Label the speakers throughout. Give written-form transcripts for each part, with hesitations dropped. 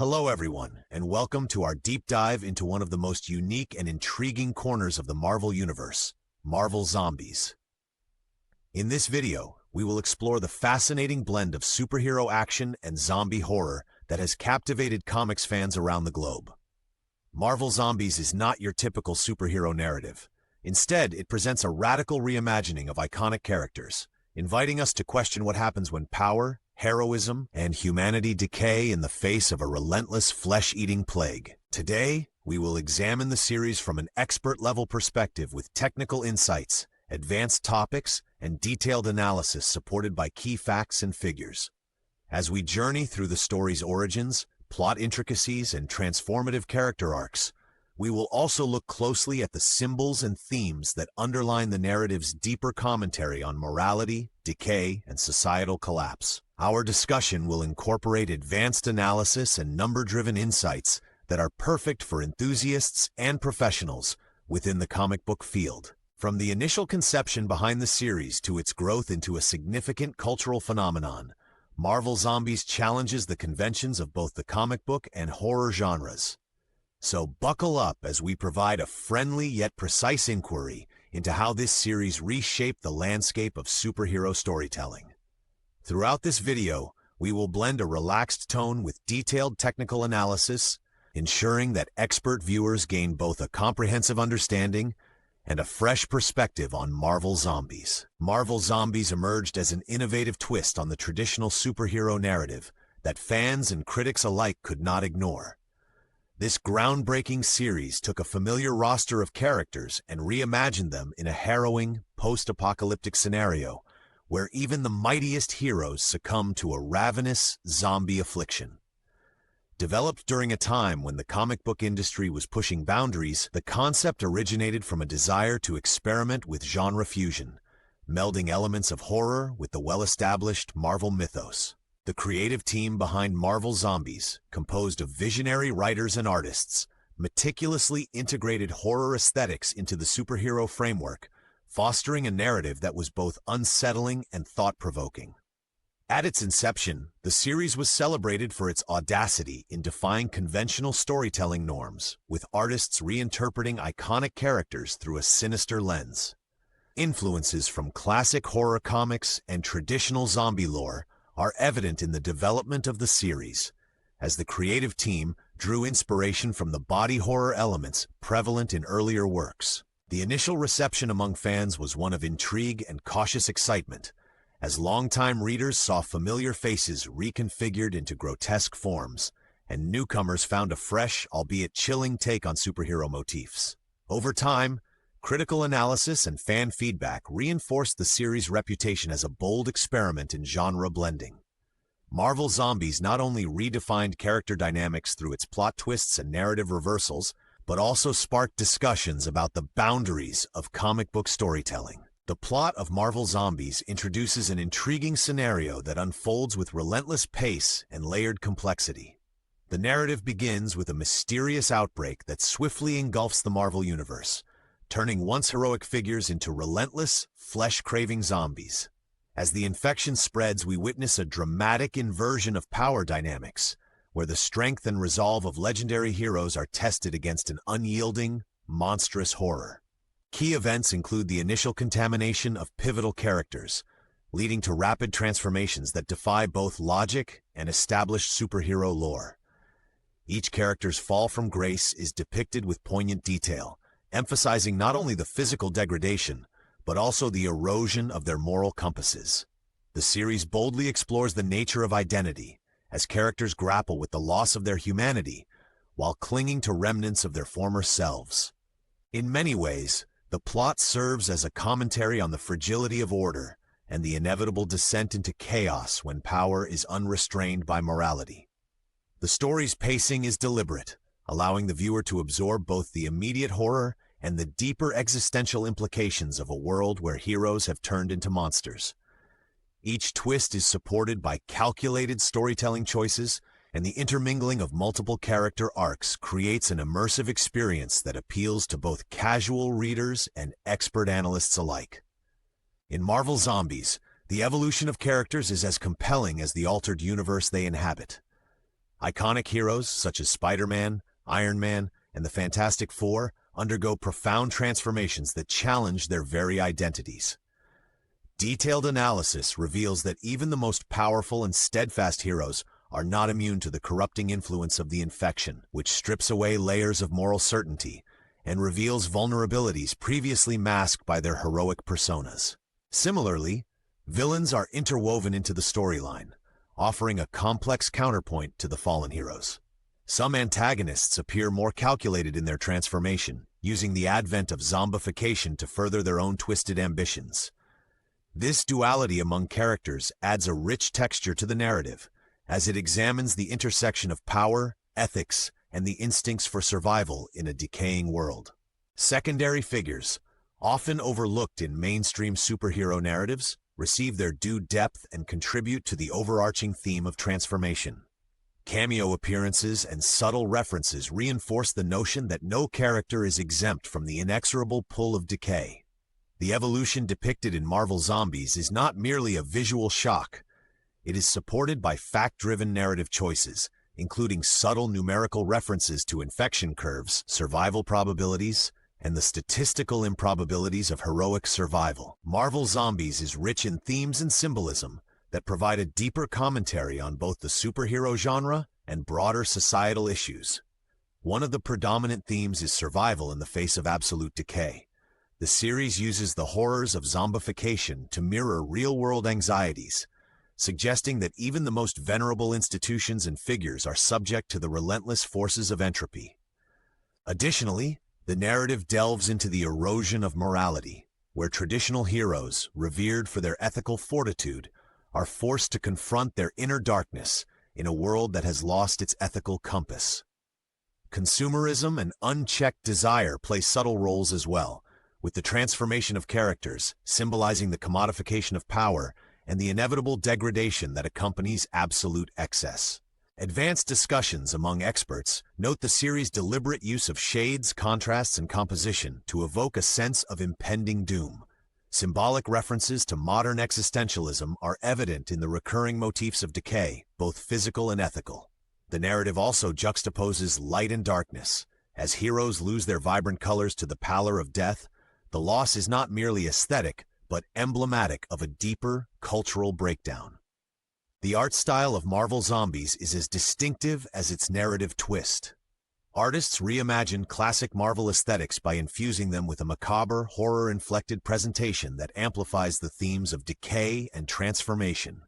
Speaker 1: Hello everyone, and welcome to our deep dive into one of the most unique and intriguing corners of the Marvel Universe, Marvel Zombies. In this video, we will explore the fascinating blend of superhero action and zombie horror that has captivated comics fans around the globe. Marvel Zombies is not your typical superhero narrative. Instead, it presents a radical reimagining of iconic characters, inviting us to question what happens when power, heroism, and humanity decay in the face of a relentless flesh-eating plague. Today, we will examine the series from an expert-level perspective with technical insights, advanced topics, and detailed analysis supported by key facts and figures. As we journey through the story's origins, plot intricacies, and transformative character arcs, we will also look closely at the symbols and themes that underline the narrative's deeper commentary on morality, decay, and societal collapse. Our discussion will incorporate advanced analysis and number-driven insights that are perfect for enthusiasts and professionals within the comic book field. From the initial conception behind the series to its growth into a significant cultural phenomenon, Marvel Zombies challenges the conventions of both the comic book and horror genres. So buckle up as we provide a friendly yet precise inquiry into how this series reshaped the landscape of superhero storytelling. Throughout this video, we will blend a relaxed tone with detailed technical analysis, ensuring that expert viewers gain both a comprehensive understanding and a fresh perspective on Marvel Zombies. Marvel Zombies emerged as an innovative twist on the traditional superhero narrative that fans and critics alike could not ignore. This groundbreaking series took a familiar roster of characters and reimagined them in a harrowing, post-apocalyptic scenario where even the mightiest heroes succumb to a ravenous zombie affliction. Developed during a time when the comic book industry was pushing boundaries, the concept originated from a desire to experiment with genre fusion, melding elements of horror with the well-established Marvel mythos. The creative team behind Marvel Zombies, composed of visionary writers and artists, meticulously integrated horror aesthetics into the superhero framework, fostering a narrative that was both unsettling and thought-provoking. At its inception, the series was celebrated for its audacity in defying conventional storytelling norms, with artists reinterpreting iconic characters through a sinister lens. Influences from classic horror comics and traditional zombie lore are evident in the development of the series, as the creative team drew inspiration from the body horror elements prevalent in earlier works. The initial reception among fans was one of intrigue and cautious excitement, as longtime readers saw familiar faces reconfigured into grotesque forms, and newcomers found a fresh, albeit chilling take on superhero motifs. Over time, critical analysis and fan feedback reinforced the series' reputation as a bold experiment in genre blending. Marvel Zombies not only redefined character dynamics through its plot twists and narrative reversals, but also sparked discussions about the boundaries of comic book storytelling. The plot of Marvel Zombies introduces an intriguing scenario that unfolds with relentless pace and layered complexity. The narrative begins with a mysterious outbreak that swiftly engulfs the Marvel Universe, turning once heroic figures into relentless, flesh-craving zombies. As the infection spreads, we witness a dramatic inversion of power dynamics, where the strength and resolve of legendary heroes are tested against an unyielding, monstrous horror. Key events include the initial contamination of pivotal characters, leading to rapid transformations that defy both logic and established superhero lore. Each character's fall from grace is depicted with poignant detail, emphasizing not only the physical degradation, but also the erosion of their moral compasses. The series boldly explores the nature of identity, as characters grapple with the loss of their humanity, while clinging to remnants of their former selves. In many ways, the plot serves as a commentary on the fragility of order and the inevitable descent into chaos when power is unrestrained by morality. The story's pacing is deliberate, allowing the viewer to absorb both the immediate horror and the deeper existential implications of a world where heroes have turned into monsters. Each twist is supported by calculated storytelling choices, and the intermingling of multiple character arcs creates an immersive experience that appeals to both casual readers and expert analysts alike. In Marvel Zombies, the evolution of characters is as compelling as the altered universe they inhabit. Iconic heroes such as Spider-Man, Iron Man, and the Fantastic Four undergo profound transformations that challenge their very identities. Detailed analysis reveals that even the most powerful and steadfast heroes are not immune to the corrupting influence of the infection, which strips away layers of moral certainty and reveals vulnerabilities previously masked by their heroic personas. Similarly, villains are interwoven into the storyline, offering a complex counterpoint to the fallen heroes. Some antagonists appear more calculated in their transformation, using the advent of zombification to further their own twisted ambitions. This duality among characters adds a rich texture to the narrative, as it examines the intersection of power, ethics, and the instincts for survival in a decaying world. Secondary figures, often overlooked in mainstream superhero narratives, receive their due depth and contribute to the overarching theme of transformation. Cameo appearances and subtle references reinforce the notion that no character is exempt from the inexorable pull of decay. The evolution depicted in Marvel Zombies is not merely a visual shock. It is supported by fact-driven narrative choices, including subtle numerical references to infection curves, survival probabilities, and the statistical improbabilities of heroic survival. Marvel Zombies is rich in themes and symbolism that provide a deeper commentary on both the superhero genre and broader societal issues. One of the predominant themes is survival in the face of absolute decay. The series uses the horrors of zombification to mirror real-world anxieties, suggesting that even the most venerable institutions and figures are subject to the relentless forces of entropy. Additionally, the narrative delves into the erosion of morality, where traditional heroes, revered for their ethical fortitude, are forced to confront their inner darkness in a world that has lost its ethical compass. Consumerism and unchecked desire play subtle roles as well, with the transformation of characters symbolizing the commodification of power and the inevitable degradation that accompanies absolute excess. Advanced discussions among experts note the series' deliberate use of shades, contrasts, and composition to evoke a sense of impending doom. Symbolic references to modern existentialism are evident in the recurring motifs of decay, both physical and ethical. The narrative also juxtaposes light and darkness. As heroes lose their vibrant colors to the pallor of death, the loss is not merely aesthetic, but emblematic of a deeper cultural breakdown. The art style of Marvel Zombies is as distinctive as its narrative twist. Artists reimagined classic Marvel aesthetics by infusing them with a macabre, horror-inflected presentation that amplifies the themes of decay and transformation.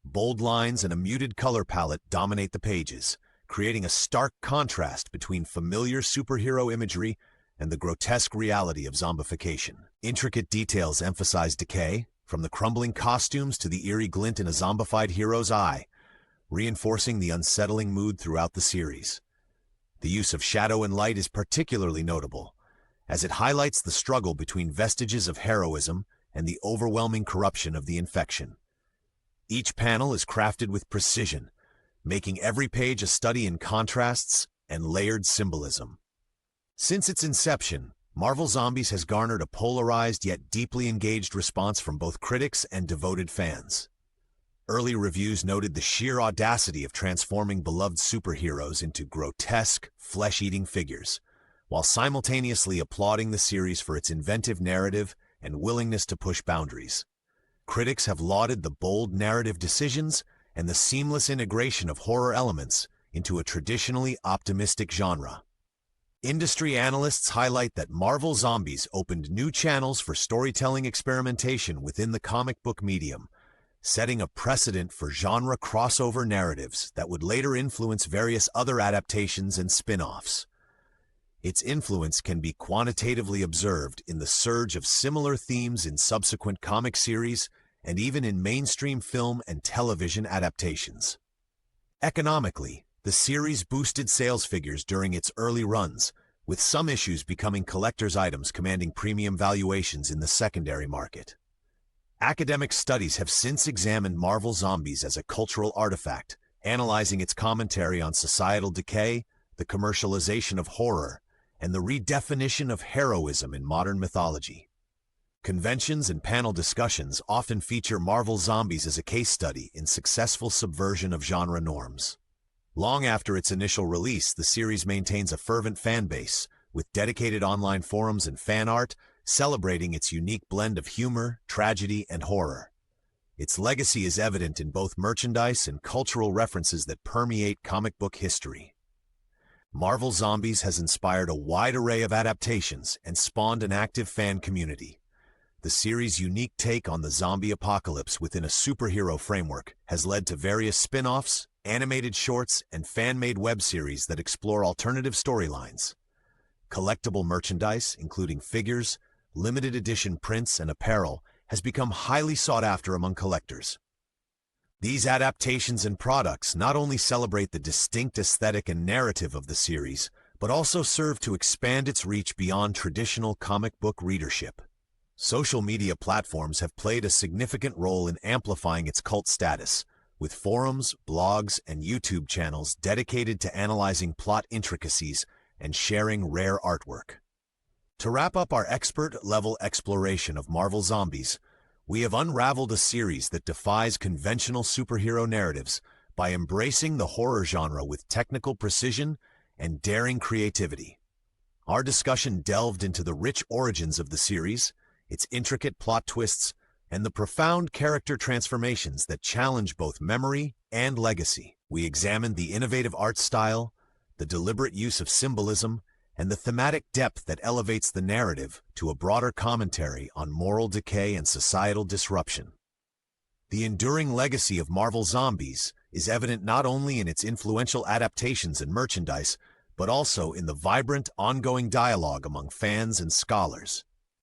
Speaker 1: Bold lines and a muted color palette dominate the pages, creating a stark contrast between familiar superhero imagery and the grotesque reality of zombification. Intricate details emphasize decay, from the crumbling costumes to the eerie glint in a zombified hero's eye, reinforcing the unsettling mood throughout the series. The use of shadow and light is particularly notable, as it highlights the struggle between vestiges of heroism and the overwhelming corruption of the infection. Each panel is crafted with precision, making every page a study in contrasts and layered symbolism. Since its inception, Marvel Zombies has garnered a polarized yet deeply engaged response from both critics and devoted fans. Early reviews noted the sheer audacity of transforming beloved superheroes into grotesque, flesh-eating figures, while simultaneously applauding the series for its inventive narrative and willingness to push boundaries. Critics have lauded the bold narrative decisions and the seamless integration of horror elements into a traditionally optimistic genre. Industry analysts highlight that Marvel Zombies opened new channels for storytelling experimentation within the comic book medium, setting a precedent for genre crossover narratives that would later influence various other adaptations and spin-offs. Its influence can be quantitatively observed in the surge of similar themes in subsequent comic series and even in mainstream film and television adaptations. Economically, the series boosted sales figures during its early runs, with some issues becoming collector's items commanding premium valuations in the secondary market. Academic studies have since examined Marvel Zombies as a cultural artifact, analyzing its commentary on societal decay, the commercialization of horror, and the redefinition of heroism in modern mythology. Conventions and panel discussions often feature Marvel Zombies as a case study in successful subversion of genre norms. Long after its initial release, the series maintains a fervent fan base, with dedicated online forums and fan art celebrating its unique blend of humor, tragedy, and horror. Its legacy is evident in both merchandise and cultural references that permeate comic book history. Marvel Zombies has inspired a wide array of adaptations and spawned an active fan community. The series' unique take on the zombie apocalypse within a superhero framework has led to various spin-offs, animated shorts, and fan-made web series that explore alternative storylines. Collectible merchandise, including figures, limited edition prints, and apparel, has become highly sought after among collectors. These adaptations and products not only celebrate the distinct aesthetic and narrative of the series, but also serve to expand its reach beyond traditional comic book readership. Social media platforms have played a significant role in amplifying its cult status, with forums, blogs, and YouTube channels dedicated to analyzing plot intricacies and sharing rare artwork. To wrap up our expert-level exploration of Marvel Zombies, we have unraveled a series that defies conventional superhero narratives by embracing the horror genre with technical precision and daring creativity. Our discussion delved into the rich origins of the series, its intricate plot twists, and the profound character transformations that challenge both memory and legacy. We examined the innovative art style, the deliberate use of symbolism, and the thematic depth that elevates the narrative to a broader commentary on moral decay and societal disruption. The enduring legacy of Marvel Zombies is evident not only in its influential adaptations and merchandise, but also in the vibrant, ongoing dialogue among fans and scholars.